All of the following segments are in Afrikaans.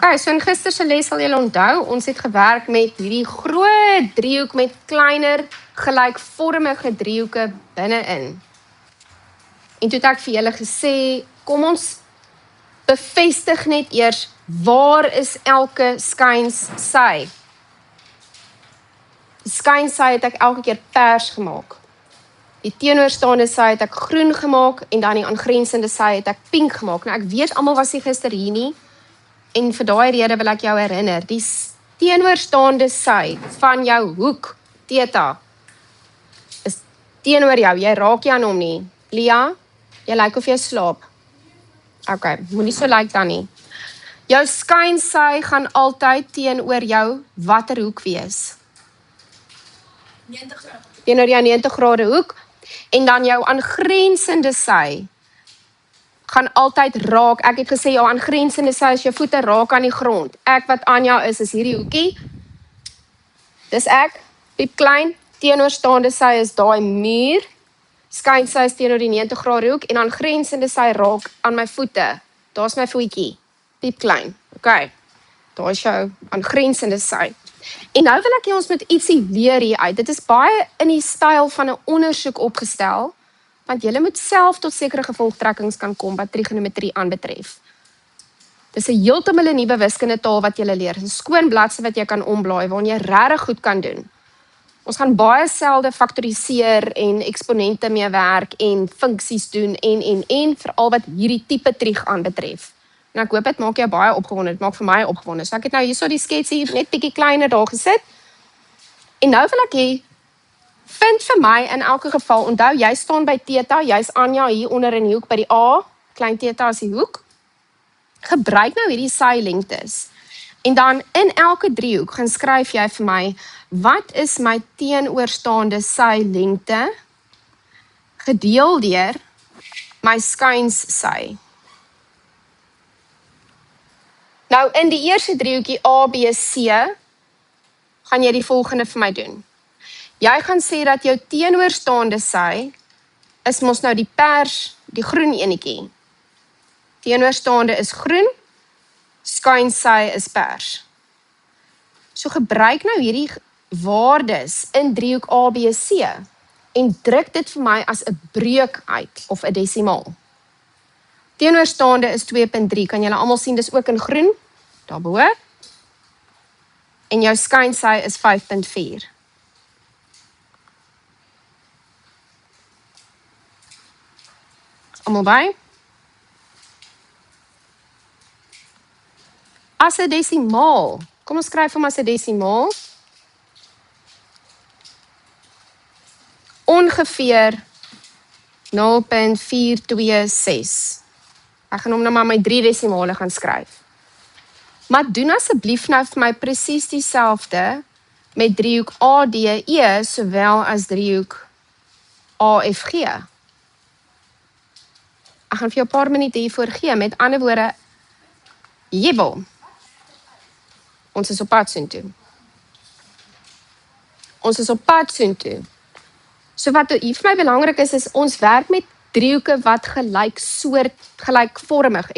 Okay, so in gister se les sal julle onthou, ons het gewerk met hierdie groot driehoek met kleiner gelykvormige driehoeke binne-in. En toe het ek vir julle gesê, kom ons bevestig net eers, waar is elke skynsy? Die skynsy het ek elke keer pers gemaak. Die teenoorstaande sy het ek groen gemaak en dan die aangrensende sy het ek pink gemaak. Nou ek weet almal was nie gister hier nie en vir daai rede wil ek jou herinner. Die teenoorstaande sy van jou hoek, theta, is teenoor jou. Jy raak nie aan hom nie. Lia, jy lyk of jy slaap. Okay, moenie so lyk dan nie. Jou skynsy gaan altyd teenoor jou watter hoek wees? 90 grade. Teenoor jou 90 grade hoek. En dan jou aangrensende sy gaan altyd raak. Ek het gesê jou aangrensende sy is jou voete raak aan die grond. Ek wat Anja is hierdie hoekie. Dis ek, piep klein, teenoorstaande sy is daai muur. Skynsy is teenoor die 90 grade hoek en aangrensende sy raak aan my voete. Daar's my voetjie. Piep klein. Okay. Daar is jou aangrensende sy. En nou wil ek ons met ietsie leer hier uit. Dit is baie in die styl van 'n ondersoek opgestel, want julle moet self tot sekere gevolgtrekkings kan kom wat trigonometrie aanbetref. Dis 'n heeltemal 'n nuwe wiskundetaal wat julle leer. 'n Skoon bladsy wat jy kan omblaai waarin jy regtig goed kan doen. Ons gaan baie selde faktoriseer en eksponente mee werk en funksies doen en veral wat hierdie tipe trig aanbetref. En ek hoop dit maak jou baie opgewonde, dit maak vir my opgewonde. So ek het nou hierso die sketsie net bietjie kleiner daar gesit. En nou wil ek hê, vind vir my in elke geval, onthou jy staan by theta, jy's Anja hier onder in die hoek by die A, klein theta is die hoek. Gebruik nou hierdie sy-lengtes. En dan in elke driehoek gaan skryf jy vir my, wat is my teenoorstaande sy-lengte gedeel deur my skyns-sy? Nou in die eerste driehoekie A, B, C, gaan jy die volgende vir my doen. Jy gaan sê dat jou teenoorstaande sy is mos nou die pers, die groen enetjie. Teenoorstaande is groen, skynsy is pers. So gebruik nou hierdie waardes in driehoek A, B, C en druk dit vir my as 'n breuk uit of 'n desimaal. Teenoorstaande is 2.3, kan julle almal sien, dis ook in groen, daarbo. En jou skynsy is 5.4. Almal by? As 'n desimaal, kom ons skryf hom as 'n desimaal. Ongeveer 0.426. Ek gaan hom nou maar my 3 desimale gaan skryf. Maar doen asseblief nou vir my presies dieselfde met driehoek ADE sowel as driehoek AFG. Ek gaan vir jou 'n paar minute hiervoor gee, met ander woorde, jebel. Ons is op pad soontoe. Ons is op pad soontoe. So wat hier vir my belangrik is ons werk met driehoeke wat gelykvormig,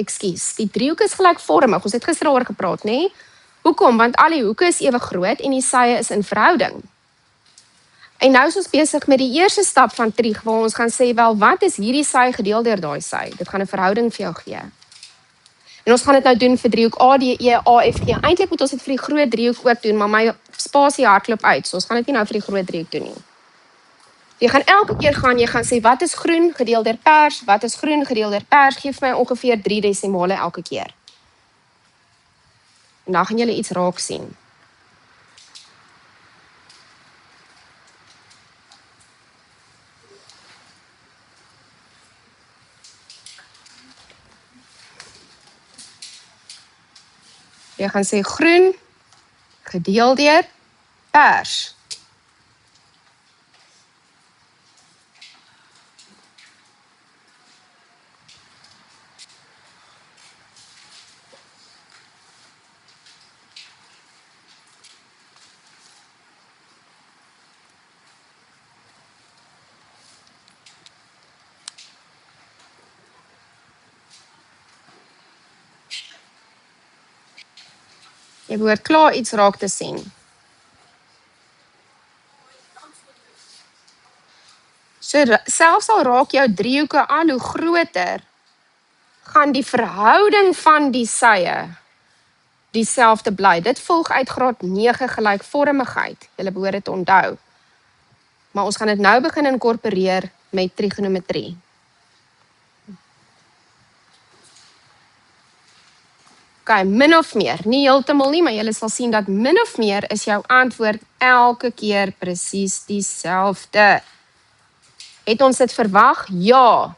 Die driehoek is gelykvormig, ons het gister daaroor gepraat, nê? Hoekom? Want al die hoeke is ewe groot en die sye is in verhouding. En nou is ons besig met die eerste stap van trig, waar ons gaan sê, wel, wat is hierdie sy gedeel deur daai sy? Dit gaan 'n verhouding vir jou gee. En ons gaan dit nou doen vir driehoek ADE, AFG. Eintlik moet ons dit vir die groot driehoek ook doen, maar my spasie hardloop uit, so ons gaan dit nie nou vir die groot driehoek doen nie. Jy gaan elke keer jy gaan sê, wat is groen gedeel deur pers, wat is groen gedeel deur pers, gee vir my ongeveer 3 desimale elke keer. En dan gaan julle iets raak sien. Jy gaan sê groen gedeel deur pers. Jy behoort klaar iets raak te sien. So selfs al raak jou driehoeke al hoe groter, gaan die verhouding van die sye dieselfde bly. Dit volg uit graad 9 gelykvormigheid. Julle behoort dit te onthou. Maar ons gaan dit nou begin inkorporeer met trigonometrie. OK, min of meer. Nie heeltemal nie, maar julle sal sien dat min of meer is jou antwoord elke keer presies dieselfde. Het ons dit verwag? Ja.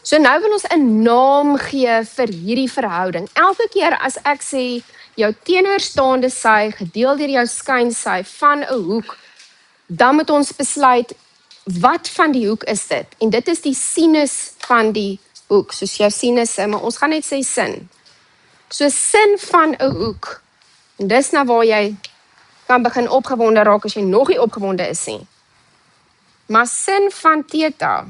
So nou wil ons 'n naam gee vir hierdie verhouding. Elke keer as ek sê jou teenoorstaande sy gedeel deur jou skynsy van 'n hoek, dan moet ons besluit wat van die hoek is dit? En dit is die sinus van die hoek, soos jou sinusse, maar ons gaan net sê sin. So sin van 'n hoek. En dis nou waar jy kan begin opgewonde raak as jy nog nie opgewonde is nie. Maar sin van theta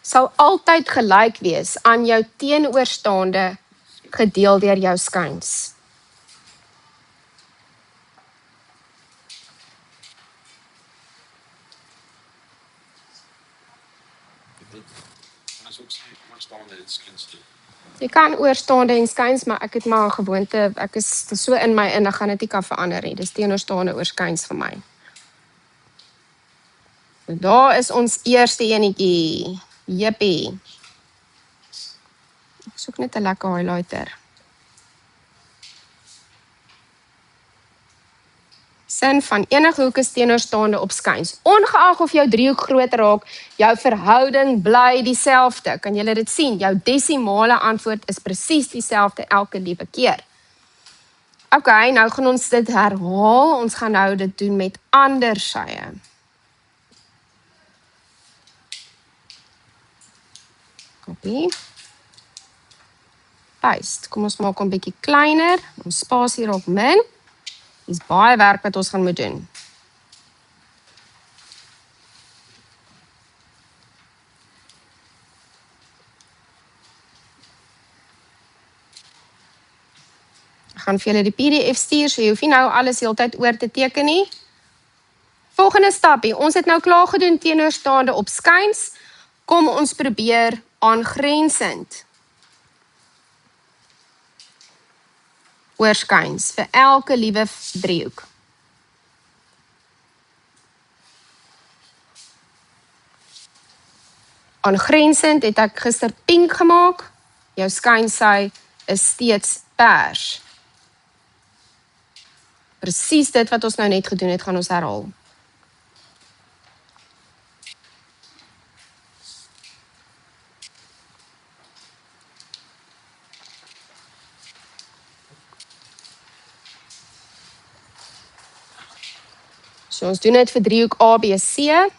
sal altyd gelyk wees aan jou teenoorstaande gedeel deur jou skyns. Jy kan oorstaande en skyns, maar ek het maar 'n gewoonte, ek is so in my in, dan gaan dit nie kan verander nie. Dis teenoorstaande oor skyns vir my. So daar is ons eerste enetjie. Jippie. Ek soek net 'n lekker highlighter. Sin van enige hoek is teenoorstaande op skyns. Ongeag of jou driehoek groot raak, jou verhouding bly dieselfde. Kan julle dit sien? Jou desimale antwoord is presies dieselfde elke liewe keer. OK, nou gaan ons dit herhaal. Ons gaan nou dit doen met ander sye. Copy. Paste. Kom ons maak hom 'n bietjie kleiner. Ons spasie raak min. Dis baie werk wat ons gaan moet doen. Ek gaan vir julle die PDF stuur, so jy hoef nie nou alles heeltyd oor te teken nie. Volgende stapie. Ons het nou klaar gedoen teenoorstaande op skyns. Kom ons probeer aangrensend oor skyns vir elke liewe driehoek. Aangrensend het ek gister pink gemaak. Jou skynsy is steeds pers. Presies dit wat ons nou net gedoen het, gaan ons herhaal. So ons doen dit vir driehoek ABC.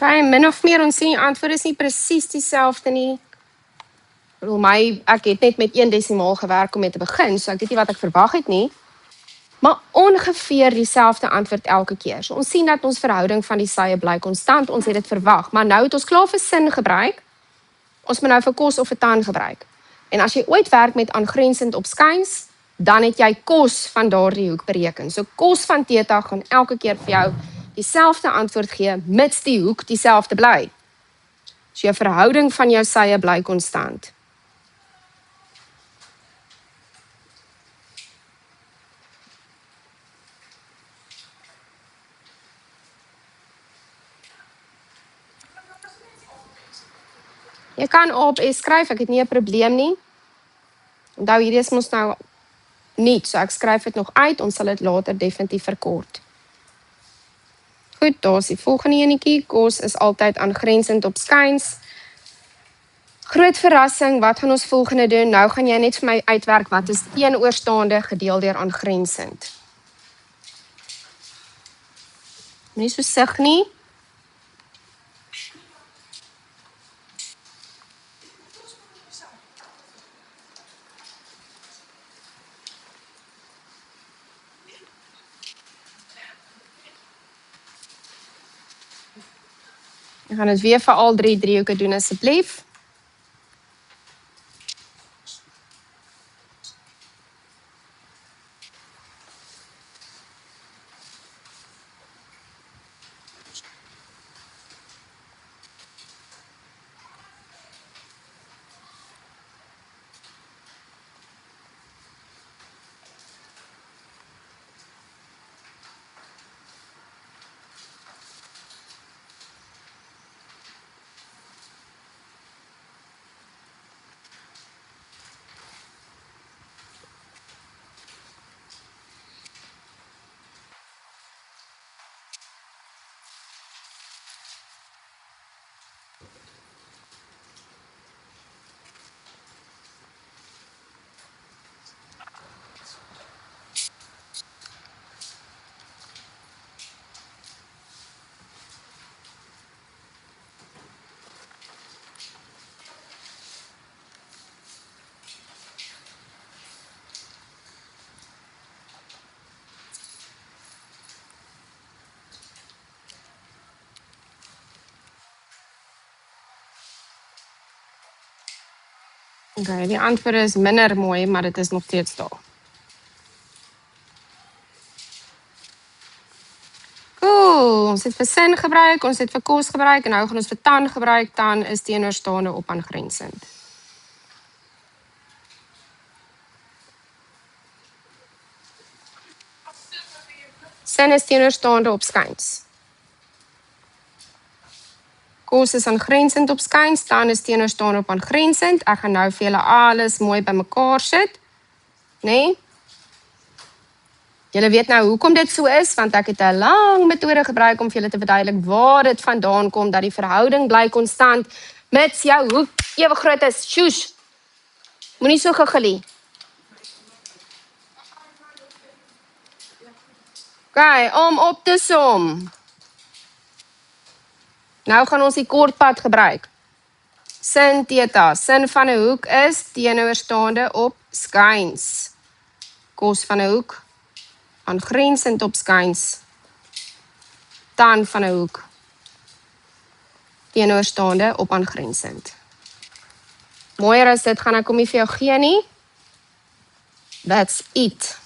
OK, min of meer, ons sien die antwoord is nie presies dieselfde nie. Ek het net met 1 desimaal gewerk om mee te begin, so ek weet nie wat ek verwag het nie. Maar ongeveer dieselfde antwoord elke keer. So ons sien dat ons verhouding van die sye bly konstant, ons het dit verwag, maar nou het ons klaar vir sin gebruik, ons moet nou vir kos of vir tan gebruik. En as jy ooit werk met aangrensend op skuins, dan het jy kos van daardie hoek bereken. So kos van theta gaan elke keer vir jou dieselfde antwoord gee, mits die hoek dieselfde bly. So jou verhouding van jou sye bly konstant. Jy kan op S skryf, ek het nie 'n probleem nie. Onthou hierdie is mos nou nie, so ek skryf dit nog uit, ons sal dit later definitief verkort. Goed, daar is die volgende enetjie, kos is altyd aangrensend op skuins. Groot verrassing, wat gaan ons volgende doen? Nou gaan jy net vir my uitwerk, wat is teenoorstaande gedeel deur aangrensend. Nie so sug nie. Ek gaan dit weer vir al 3 driehoeke doen asseblief. Okay, die antwoord is minder mooi, maar dit is nog steeds daar. Cool, ons het vir sin gebruik, ons het vir kos gebruik, en nou gaan ons vir tan gebruik. Tan is teenoorstaande op aangrensend. Sin is teenoorstaande op skuins. Kos is aangrensend op skuins, tan is teenoorstaande op aangrensend. Ek gaan nou vir julle alles mooi bymekaar sit, nee? Julle weet nou hoekom dit so is, want ek het 'n lang metode gebruik om vir julle te verduidelik waar dit vandaan kom, dat die verhouding bly konstant, mits jou hoek ewe groot is. Sjoes, moenie so gegil. Okay, om op te som. Nou gaan ons die kortpad gebruik. Sin theta, sin van 'n hoek is teenoorstaande op skuins. Kos van 'n hoek, aangrensend op skuins. Tan van 'n hoek, teenoorstaande op aangrensend. Mooier as dit gaan ek hom nie vir jou gee nie. That's it.